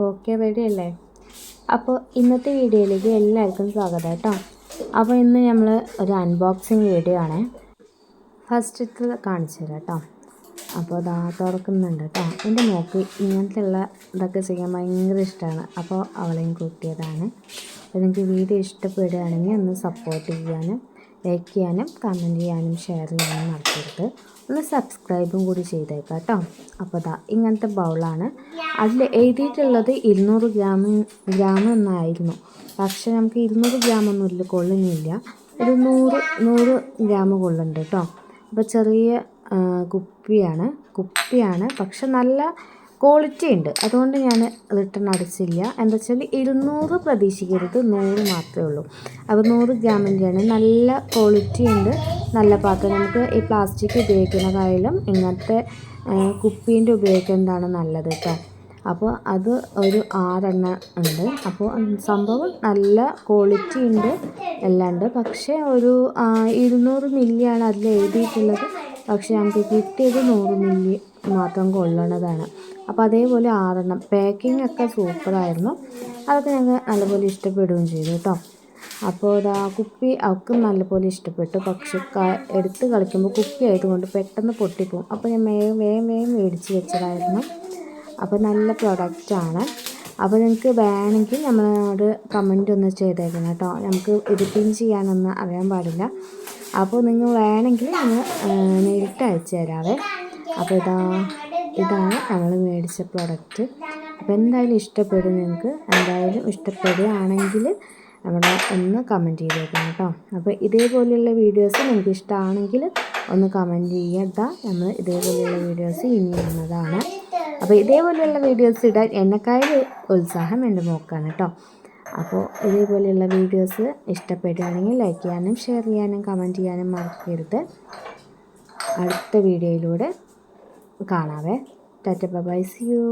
Okay, ready അല്ലേ? അപ്പോൾ ഇന്നത്തെ വീഡിയോയിലേക്ക് എല്ലാവർക്കും സ്വാഗതം കേട്ടോ. അപ്പോൾ ഇന്ന് നമ്മൾ ഒരു അൺബോക്സിങ് വീഡിയോ ആണ്. ഫസ്റ്റ് കാണിച്ചു തരാം കേട്ടോ. അപ്പോൾ അതാ തുറക്കുന്നുണ്ട് കേട്ടോ. എൻ്റെ മോൾക്ക് ഇങ്ങനത്തെയുള്ള ഇതൊക്കെ ചെയ്യാൻ ഭയങ്കര ഇഷ്ടമാണ്. അപ്പോൾ അവളെയും കൂട്ടിയതാണ്. അപ്പോൾ നിങ്ങൾക്ക് വീഡിയോ ഇഷ്ടപ്പെടുകയാണെങ്കിൽ ഒന്ന് സപ്പോർട്ട് ചെയ്യാനും ലൈക്ക് ചെയ്യാനും കമൻറ്റ് ചെയ്യാനും ഷെയർ ചെയ്യാനും മറക്കരുത്. ഒന്ന് സബ്സ്ക്രൈബും കൂടി ചെയ്തേക്കാം കേട്ടോ. അപ്പോൾ അതാ ഇങ്ങനത്തെ ബൗളാണ്. അതിൽ എഴുതിയിട്ടുള്ളത് 200 ഗ്രാം എന്നായിരുന്നു. പക്ഷേ നമുക്ക് 200 ഗ്രാമൊന്നും ഇല്ല, കൊള്ളുന്നില്ല. ഒരു 100 ഗ്രാം കൊള്ളുന്നുണ്ട് കേട്ടോ. അപ്പോൾ ചെറിയ കുപ്പിയാണ് പക്ഷെ നല്ല ക്വാളിറ്റി ഉണ്ട്. അതുകൊണ്ട് ഞാൻ റിട്ടേൺ അടിച്ചില്ല. എന്താ വെച്ചാൽ 200 പ്രതീക്ഷിക്കരുത്, 100 മാത്രമേ ഉള്ളൂ. അപ്പോൾ 100 ഗ്രാമിൻ്റെയാണ്. നല്ല ക്വാളിറ്റി ഉണ്ട്, നല്ല പാത്രം. നമുക്ക് ഈ പ്ലാസ്റ്റിക് ഉപയോഗിക്കുന്നതായാലും ഇങ്ങനത്തെ കുപ്പീൻ്റെ ഉപയോഗിക്കുന്നതാണ് നല്ലത് കേട്ടോ. അപ്പോൾ അത് ഒരു 6 എണ്ണം ഉണ്ട്. അപ്പോൾ സംഭവം നല്ല ക്വാളിറ്റി ഉണ്ട്, എല്ലാം ഉണ്ട്. പക്ഷേ ഒരു 200 മില്ലിയാണ് അതിൽ എഴുതിയിട്ടുള്ളത്. പക്ഷേ നമുക്ക് കിട്ടിയത് 100 മില്ലി മാത്രം കൊള്ളണതാണ്. അപ്പോൾ അതേപോലെ 6 എണ്ണം. പാക്കിംഗ് ഒക്കെ സൂപ്പറായിരുന്നു. അതൊക്കെ ഞങ്ങൾക്ക് നല്ലപോലെ ഇഷ്ടപ്പെടുകയും ചെയ്തു കേട്ടോ. അപ്പോൾ ഇതാ കുപ്പി അവൾക്കും നല്ലപോലെ ഇഷ്ടപ്പെട്ടു. പക്ഷെ എടുത്ത് കളിക്കുമ്പോൾ കുപ്പി ആയതുകൊണ്ട് പെട്ടെന്ന് പൊട്ടിപ്പോവും. അപ്പോൾ ഞാൻ വേഗം മേടിച്ച് വെച്ചതായിരുന്നു. അപ്പോൾ നല്ല പ്രൊഡക്റ്റാണ്. അപ്പോൾ നിങ്ങൾക്ക് വേണമെങ്കിൽ നമ്മളോട് കമൻറ്റ് ഒന്ന് ചെയ്തേക്കണം കേട്ടോ. നമുക്ക് എഡിറ്റിങ് ചെയ്യാനൊന്നും അറിയാൻ പാടില്ല. അപ്പോൾ നിങ്ങൾ വേണമെങ്കിൽ നമ്മൾ നേരിട്ട് അയച്ചു തരാവേ. അപ്പോൾ ഇതാണ് നമ്മൾ മേടിച്ച പ്രൊഡക്റ്റ്. അപ്പോൾ എന്തായാലും ഇഷ്ടപ്പെടും. നിങ്ങൾക്ക് എന്തായാലും ഇഷ്ടപ്പെടുകയാണെങ്കിൽ നമ്മളെ ഒന്ന് കമൻറ്റ് ചെയ്തേക്കണം കേട്ടോ. അപ്പോൾ ഇതേപോലെയുള്ള വീഡിയോസ് നിങ്ങൾക്ക് ഇഷ്ടമാണെങ്കിൽ ഒന്ന് കമൻറ്റ് ചെയ്യുക. നമ്മൾ ഇതേപോലെയുള്ള വീഡിയോസ് ഇനി വരുന്നതാണ്. അപ്പോൾ ഇതേപോലെയുള്ള വീഡിയോസ് ഇടാൻ എന്നെക്കാളും ഉത്സാഹം എൻ്റെ മോക്കാണ് കേട്ടോ. അപ്പോൾ ഇതേപോലെയുള്ള വീഡിയോസ് ഇഷ്ടപ്പെടുകയാണെങ്കിൽ ലൈക്ക് ചെയ്യാനും ഷെയർ ചെയ്യാനും കമൻറ്റ് ചെയ്യാനും മറക്കരുത്. അടുത്ത വീഡിയോയിലൂടെ കാണാവേ. Tata bye, see U.